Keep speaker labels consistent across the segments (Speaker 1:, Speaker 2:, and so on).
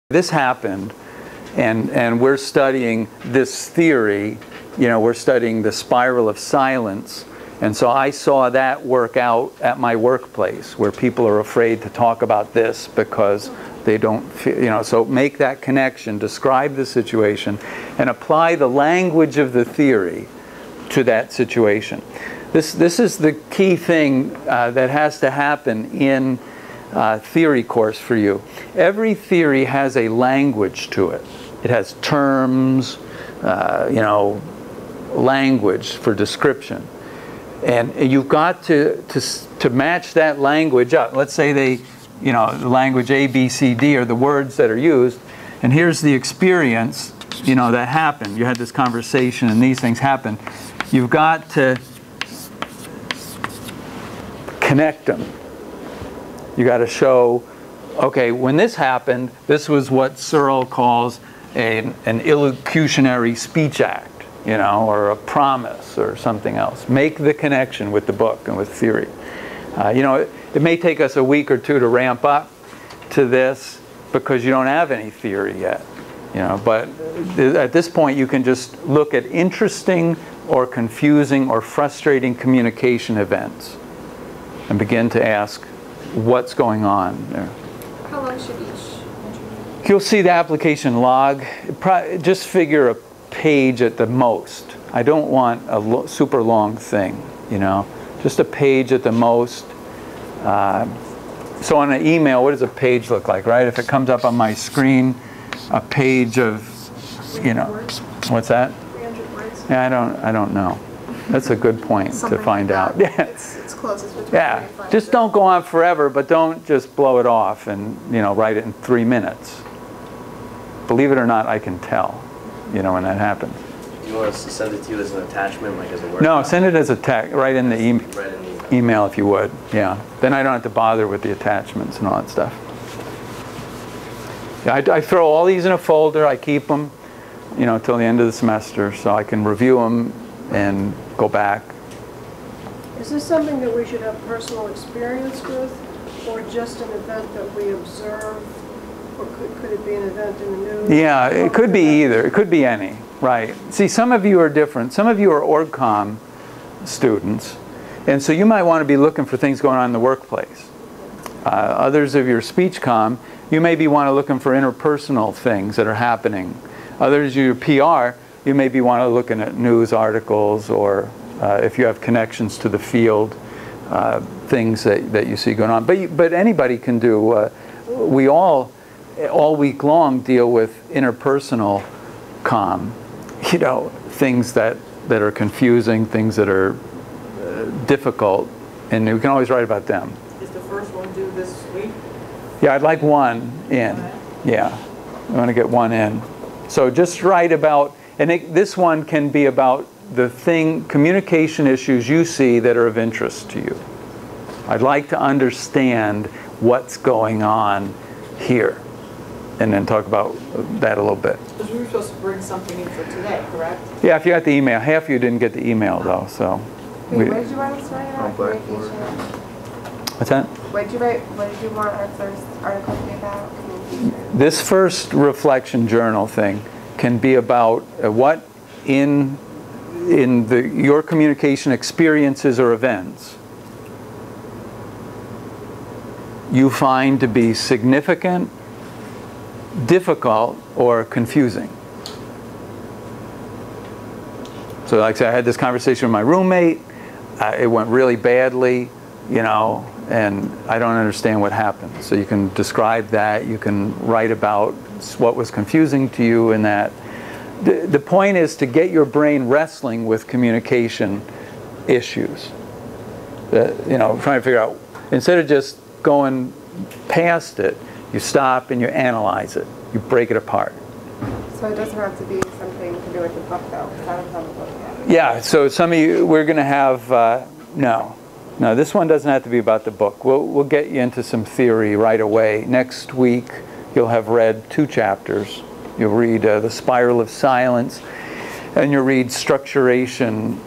Speaker 1: This happened, and we're studying this theory. You know, we're studying the spiral of silence. And so I saw that work out at my workplace, where people are afraid to talk about this because they don't feel, you know, so make that connection, describe the situation, and apply the language of the theory to that situation. This is the key thing that has to happen in theory course for you. Every theory has a language to it. It has terms, you know, language for description. And you've got to match that language up. Let's say they, you know, the language A, B, C, D are the words that are used. And here's the experience, you know, that happened. You had this conversation and these things happened. You've got to connect them. You got to show, okay, when this happened, this was what Searle calls an illocutionary speech act, you know, or a promise or something else. Make the connection with the book and with theory. You know, it may take us a week or two to ramp up to this because you don't have any theory yet. You know, but at this point you can just look at interesting or confusing or frustrating communication events and begin to ask, what's going on there?
Speaker 2: How long should each interview?
Speaker 1: You'll see the application log. Just figure a page at the most. I don't want a super long thing, you know. Just a page at the most. So on an email, what does a page look like, right? If it comes up on my screen, a page of, you know, what's that?
Speaker 2: 300 words.
Speaker 1: Yeah, I don't know. That's a good point to find out. Yeah.
Speaker 2: It's closest between
Speaker 1: Yeah, just don't go on forever, but don't just blow it off and, you know, write it in 3 minutes. Believe it or not, I can tell, you know, when that happens.
Speaker 3: Do you want us to send it to you as an attachment, like as a Word?
Speaker 1: No, send it as a text, right in the
Speaker 3: Right in the
Speaker 1: email if you would, yeah. Then I don't have to bother with the attachments and all that stuff. Yeah, I throw all these in a folder, I keep them, you know, till the end of the semester so I can review them and go back.
Speaker 4: Is this something that we should have personal experience with, or just an event that we observe, or could it be an event in the news?
Speaker 1: Yeah, it could be either. It could be any, right. See, some of you are different. Some of you are org-comm students, and so you might want to be looking for things going on in the workplace. Others of your speech comm, you may be looking for interpersonal things that are happening. Others of your PR, you may be looking at news articles or if you have connections to the field, things that you see going on. But anybody can do. We all week long deal with interpersonal comm. You know, things that are confusing, things that are difficult, and we can always write about them.
Speaker 5: Is the first one due this week?
Speaker 1: Yeah, I'd like one in. Yeah, I want to get one in. So just write about, and this one can be about the communication issues you see that are of interest to you. I'd like to understand what's going on here, and then talk about that a little bit.
Speaker 5: Because we were supposed to bring something in for today, correct?
Speaker 1: Yeah, if you got the email. Half of you didn't get the email though, so.
Speaker 2: Wait, what did you want us to write about?
Speaker 3: Blackboard.
Speaker 1: What's that?
Speaker 2: What did you write? What did you want our first article to be about? Communication.
Speaker 1: This first reflection journal thing can be about what in your communication experiences or events you find to be significant, difficult, or confusing. So like I said, I had this conversation with my roommate. It went really badly, you know, and I don't understand what happened. So you can describe that. You can write about what was confusing to you in that. The point is to get your brain wrestling with communication issues. You know, trying to figure out, instead of just going past it, you stop and you analyze it. You break it apart.
Speaker 2: So it doesn't have to be something to do with the book, though. Because I haven't done the book yet.
Speaker 1: Yeah. So some of you, we're going to have no. This one doesn't have to be about the book. We'll get you into some theory right away. Next week, you'll have read 2 chapters. You'll read The Spiral of Silence, and you'll read structuration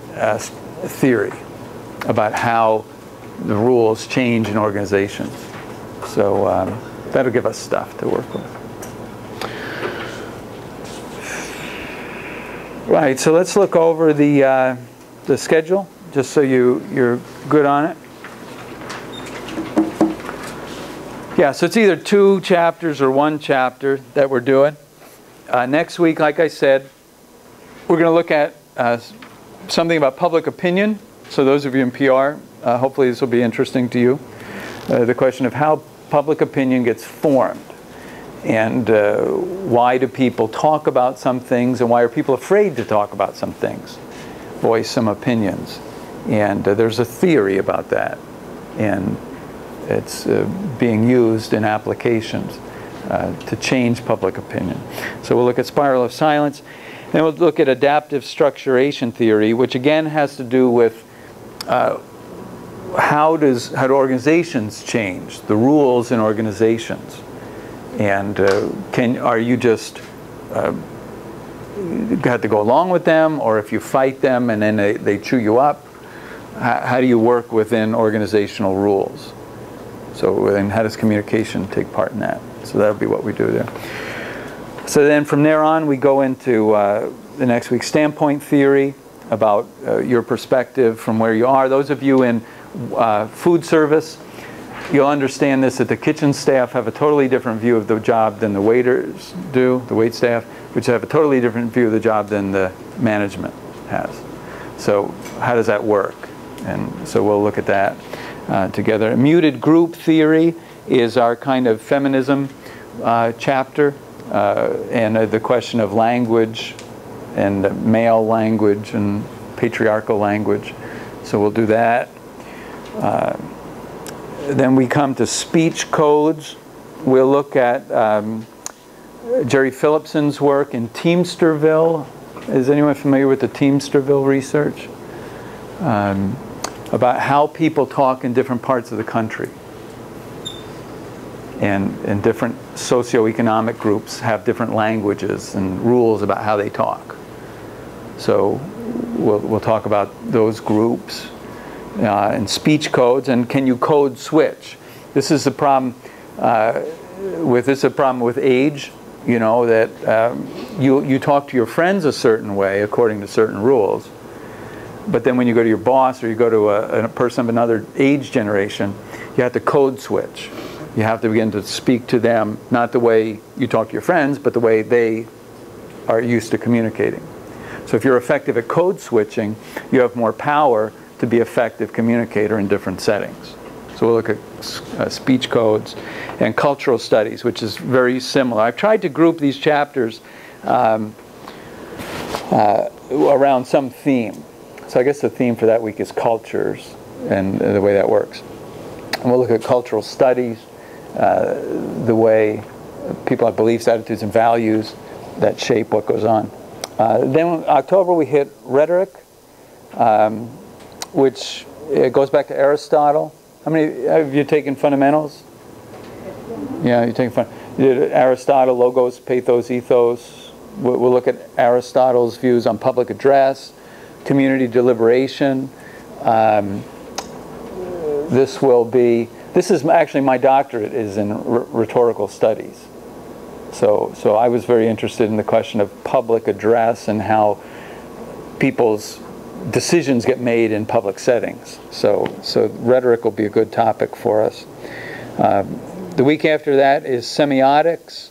Speaker 1: theory about how the rules change in organizations. So that'll give us stuff to work with. Right, so let's look over the schedule, just so you're good on it. Yeah, so it's either 2 chapters or 1 chapter that we're doing. Next week, like I said, we're going to look at something about public opinion. So those of you in PR, hopefully this will be interesting to you. The question of how public opinion gets formed. And why do people talk about some things, and why are people afraid to talk about some things, voice some opinions. And there's a theory about that. And it's being used in applications to change public opinion. So we'll look at spiral of silence. Then we'll look at adaptive structuration theory, which again has to do with how do organizations change, the rules in organizations. And are you just have to go along with them, or if you fight them and then they chew you up, how do you work within organizational rules? So then how does communication take part in that? So that'll be what we do there. So then from there on we go into the next week's standpoint theory, about your perspective from where you are. Those of you in food service, you'll understand this, that the kitchen staff have a totally different view of the job than the waiters do, the wait staff, which have a totally different view of the job than the management has. So how does that work? And so we'll look at that together. Muted group theory is our kind of feminism chapter, and the question of language and male language and patriarchal language. So we'll do that. Then we come to speech codes. We'll look at Jerry Phillipson's work in Teamsterville. Is anyone familiar with the Teamsterville research? About how people talk in different parts of the country. And different socioeconomic groups have different languages and rules about how they talk. So we'll talk about those groups and speech codes, and can you code switch? This is a problem with age. You know that you talk to your friends a certain way according to certain rules, but then when you go to your boss or you go to a person of another age generation, you have to code switch. You have to begin to speak to them not the way you talk to your friends, but the way they are used to communicating. So if you're effective at code switching, you have more power to be effective communicator in different settings. So we'll look at speech codes and cultural studies, which is very similar. I've tried to group these chapters around some theme. So I guess the theme for that week is cultures and the way that works. And we'll look at cultural studies, the way people have beliefs, attitudes, and values that shape what goes on. Then in October we hit rhetoric, which it goes back to Aristotle. How many have you taken fundamentals? Yeah, you take Aristotle, logos, pathos, ethos. We'll look at Aristotle's views on public address, community deliberation. This is actually my doctorate is in rhetorical studies. So I was very interested in the question of public address and how people's decisions get made in public settings. So rhetoric will be a good topic for us. The week after that is semiotics.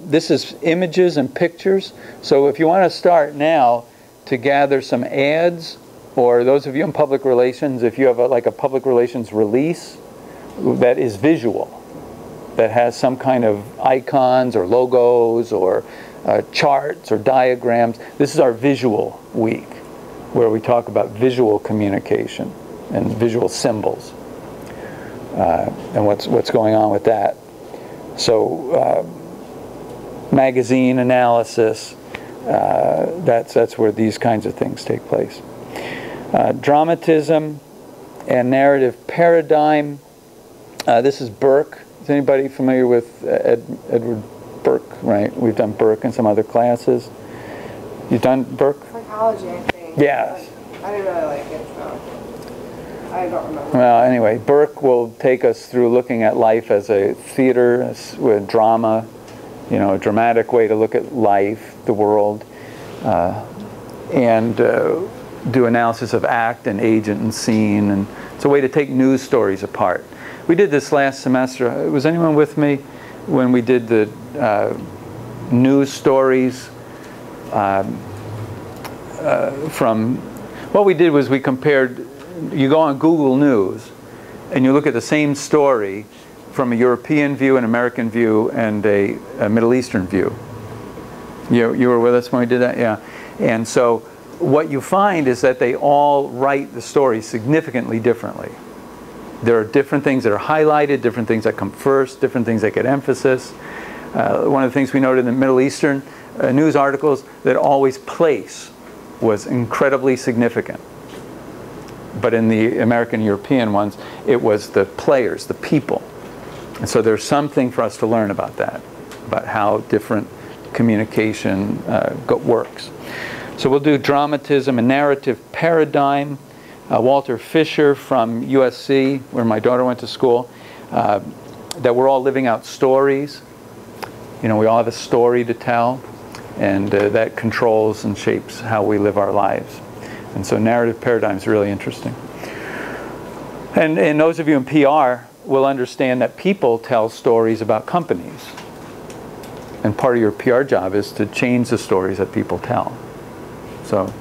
Speaker 1: This is images and pictures. So if you want to start now to gather some ads, or those of you in public relations, if you have like a public relations release that is visual, that has some kind of icons or logos or charts or diagrams, this is our visual week, where we talk about visual communication and visual symbols and what's going on with that. So magazine analysis, that's where these kinds of things take place. Dramatism and narrative paradigm. This is Burke. Is anybody familiar with Edward Burke? Right, we've done Burke in some other classes. You've done Burke?
Speaker 2: Psychology, I think.
Speaker 1: Yes.
Speaker 2: I didn't really like it, so I don't remember.
Speaker 1: Well, anyway, Burke will take us through looking at life as a theater with drama, you know, a dramatic way to look at life, the world. and do analysis of act and agent and scene. And it's a way to take news stories apart. We did this last semester. Was anyone with me when we did the news stories from... What we did was we compared... You go on Google News, and you look at the same story from a European view, an American view, and a Middle Eastern view. You were with us when we did that? Yeah. And so what you find is that they all write the story significantly differently. There are different things that are highlighted, different things that come first, different things that get emphasis. One of the things we noted in the Middle Eastern news articles, that always place was incredibly significant. But in the American European ones, it was the players, the people. And so there's something for us to learn about that, about how different communication works. So we'll do dramatism and narrative paradigm. Walter Fisher from USC, where my daughter went to school, that we're all living out stories. You know, we all have a story to tell, and that controls and shapes how we live our lives. And so narrative paradigm is really interesting. And those of you in PR will understand that people tell stories about companies. And part of your PR job is to change the stories that people tell. So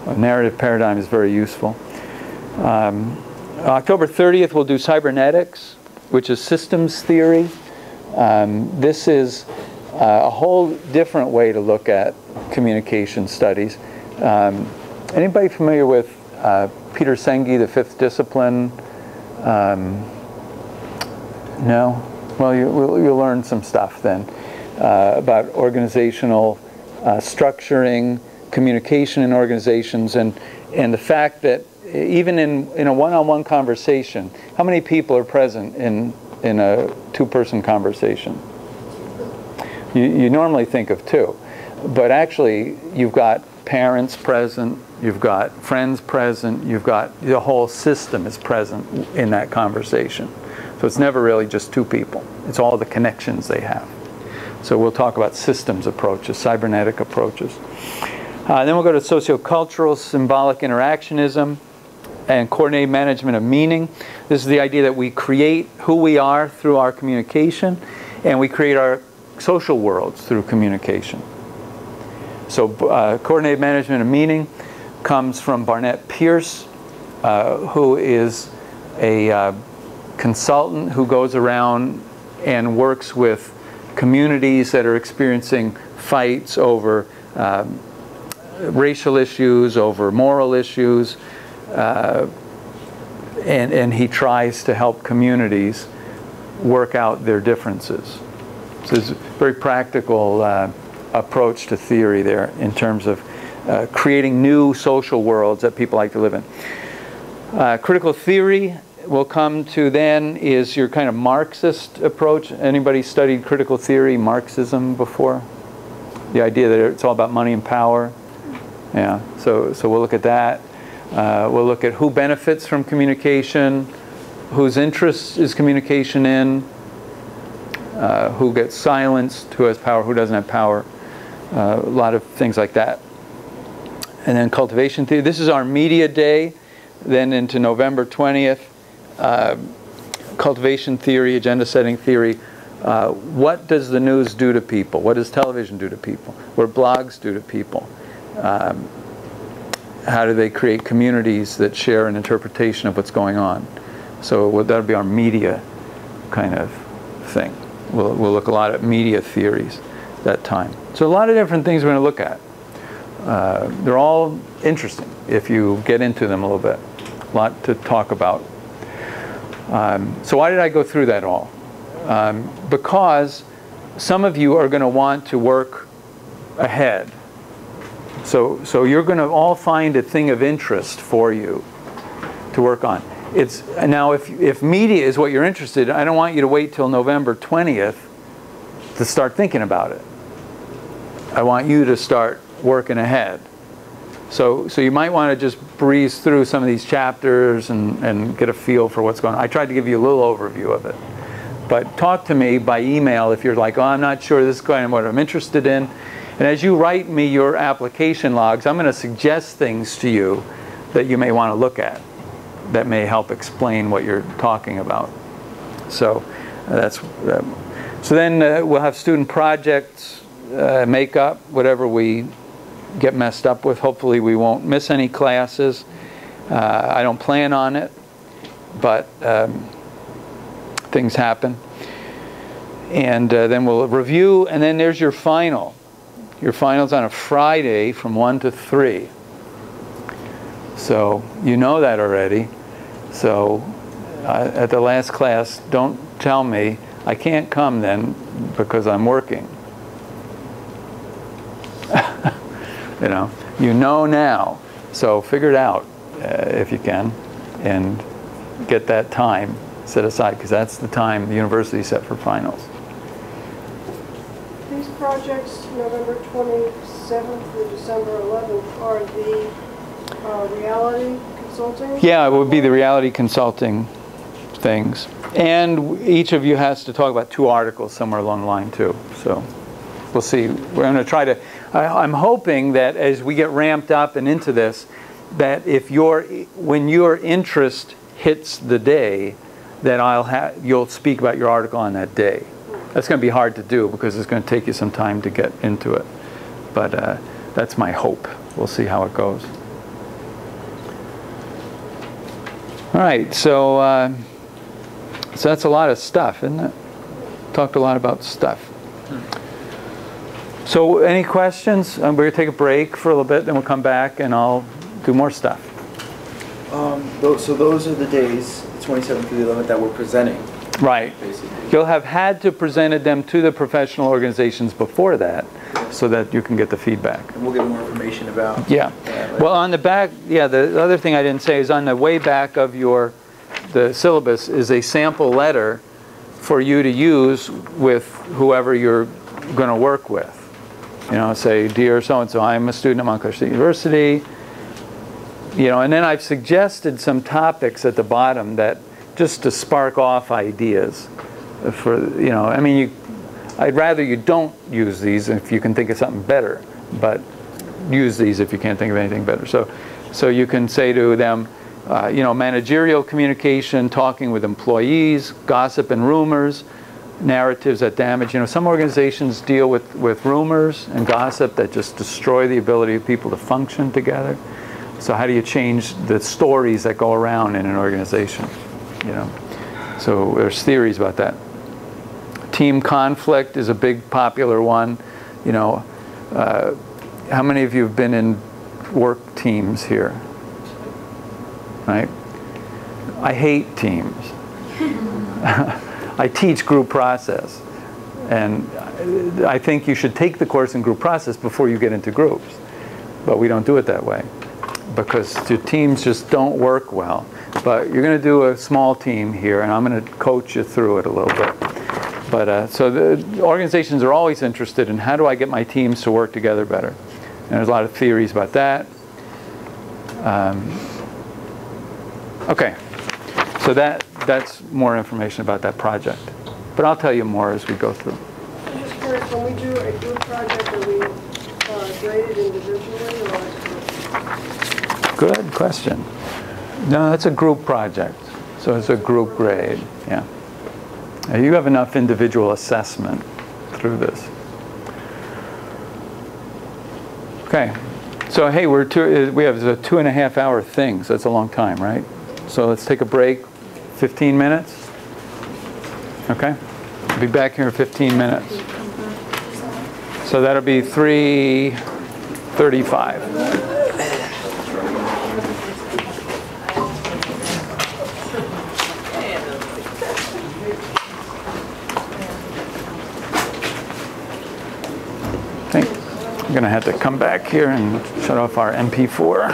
Speaker 1: a narrative paradigm is very useful. October 30th, we'll do cybernetics, which is systems theory. This is a whole different way to look at communication studies. Anybody familiar with Peter Senge, The Fifth Discipline? No? Well, you'll learn some stuff then about organizational structuring, communication in organizations, and the fact that even in a one-on-one conversation, how many people are present in a two-person conversation? You normally think of two, but actually you've got parents present, you've got friends present, you've got the whole system is present in that conversation. So it's never really just two people. It's all the connections they have. So we'll talk about systems approaches, cybernetic approaches. Then we'll go to sociocultural symbolic interactionism and coordinated management of meaning. This is the idea that we create who we are through our communication, and we create our social worlds through communication. So coordinated management of meaning comes from Barnett Pierce, who is a consultant who goes around and works with communities that are experiencing fights over racial issues, over moral issues, and he tries to help communities work out their differences. So it's a very practical approach to theory there in terms of creating new social worlds that people like to live in. Critical theory we'll come to then is your kind of Marxist approach. Anybody studied critical theory, Marxism before? The idea that it's all about money and power. Yeah, so we'll look at that. We'll look at who benefits from communication, whose interest is communication in, who gets silenced, who has power, who doesn't have power. A lot of things like that. And then cultivation theory. This is our media day. Then into November 20th, cultivation theory, agenda setting theory. What does the news do to people? What does television do to people? What do blogs do to people? How do they create communities that share an interpretation of what's going on? So that'll be our media kind of thing. We'll look a lot at media theories that time. So a lot of different things we're going to look at. They're all interesting if you get into them a little bit. A lot to talk about. So why did I go through that all? Because some of you are going to want to work ahead. So you're going to all find a thing of interest for you to work on. Now if media is what you're interested in, I don't want you to wait till November 20th to start thinking about it. I want you to start working ahead. So you might want to just breeze through some of these chapters and get a feel for what's going on. I tried to give you a little overview of it. But talk to me by email if you're like, oh, I'm not sure this is kind of what I'm interested in. And as you write me your application logs, I'm going to suggest things to you that you may want to look at that may help explain what you're talking about. So so then we'll have student projects, makeup, whatever we get messed up with. Hopefully we won't miss any classes. I don't plan on it, but things happen. And then we'll review, and then there's your final. Your final's on a Friday from 1 to 3. So you know that already. So at the last class, don't tell me, I can't come then because I'm working. You know now. So figure it out if you can, and get that time set aside, because that's the time the university set for finals.
Speaker 4: These projects, November 27th through December 11th, are the reality consulting?
Speaker 1: Yeah, it would be the reality consulting things. And each of you has to talk about 2 articles somewhere along the line too. So we'll see. We're going to try to, I'm hoping that as we get ramped up and into this, that when your interest hits the day, that you'll speak about your article on that day. That's going to be hard to do because it's going to take you some time to get into it. But that's my hope. We'll see how it goes. All right, so that's a lot of stuff, isn't it? Talked a lot about stuff. So any questions? We're going to take a break for a little bit, then we'll come back and I'll do more stuff.
Speaker 6: So those are the days, the 27th through the 11th, that we're presenting.
Speaker 1: Right.
Speaker 6: Basically.
Speaker 1: You'll have had to presented them to the professional organizations before that, so that you can get the feedback.
Speaker 6: And we'll get more information about.
Speaker 1: Yeah. Well, on the back, yeah, the other thing I didn't say is on the way back of the syllabus is a sample letter for you to use with whoever you're going to work with. Say, dear so-and-so, I'm a student at Montclair State University. And then I've suggested some topics at the bottom that just to spark off ideas for, I'd rather you don't use these if you can think of something better, but use these if you can't think of anything better. So you can say to them, managerial communication, talking with employees, gossip and rumors, narratives that damage. Some organizations deal with rumors and gossip that just destroy the ability of people to function together. So how do you change the stories that go around in an organization? So there's theories about that. Team conflict is a big popular one. How many of you have been in work teams here? Right? I hate teams. I teach group process, and I think you should take the course in group process before you get into groups, but we don't do it that way because the teams just don't work well. But you're going to do a small team here, and I'm going to coach you through it a little bit. But so the organizations are always interested in how do I get my teams to work together better, and there's a lot of theories about that. Okay, so that's more information about that project. But I'll tell you more as we go through.
Speaker 4: I'm just curious, when we do a group project, are we graded individually or?
Speaker 1: Good question. No, that's a group project. So it's a group grade, yeah. You have enough individual assessment through this. Okay, so hey, we have a 2.5-hour thing, so it's a long time, right? So let's take a break, 15 minutes. Okay, I'll be back here in 15 minutes. So that'll be 3:35. I'm going to have to come back here and shut off our MP4.